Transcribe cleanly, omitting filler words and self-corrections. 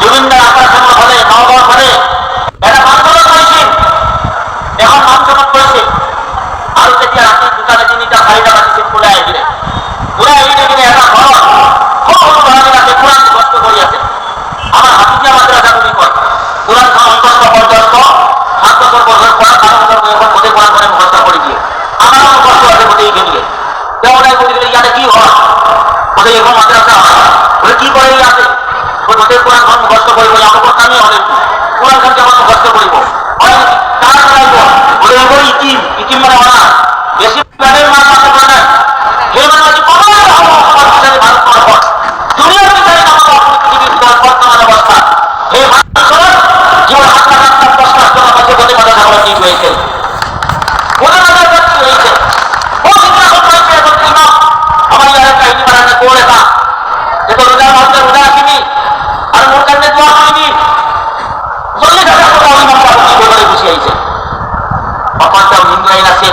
জমিনদার আকাশের হলে নগর হলে এটা আন্দোলন করেছে, এখন আন্দোলন করেছে আরো থেকে রাতে দুটানে তিনটা সাড়ে বাজছে খোলা এগিয়ে পুরা এগিয়ে গিয়ে একটা ঘর আছে কোরআন কষ্ট করিয়াছে আমার হাতিজা মাদ্রাসা তুমি কর কোরআন অন্তস্থ পর্যন্ত 7 বছর বছর পড়া 12 বছর এখন মধ্যে কোরআন করে মুখস্থ করে দিয়ে আমারও কষ্ট আছে মধ্যে এগিয়ে গিয়ে দেওয়াটাই বলে দিলে ইয়াতে কি হয় ওদের এরকম মাদ্রাসা হয় বলে কি করে ইয়াতে ওদের কোরআন ঘর মুখস্থ করিব আমার আমি অনেক কোরআন ঘর যেমন মুখস্থ করিব কারা করাইব বলে এগো ইতিম ইতিম মানে অনা বেশি প্রাণের মান মানতে পারে না হে মানে কমানো হবো আমার বিচারে ভারত করব দুনিয়ার বিচারে আমাদের পৃথিবীর বর্তমান অবস্থা হে ভারত জীবন হাতটা রাস্তা 10 লাখ টাকা মাঝে গতি মাঝে আমরা ঠিক হয়েছে কোন মাঝে কি হয়েছে ও চিন্তা করতে এখন ইমাম আমার ইয়ার কাহিনী বানানো করে তা যে তো রোজা মাসে রোজা রাখিনি আর মোর কাছে দোয়া করিনি জলদি টাকা করে ইমাম বাবু কি করে বসে আইছে অপারটাও হিন্দু আইন আছে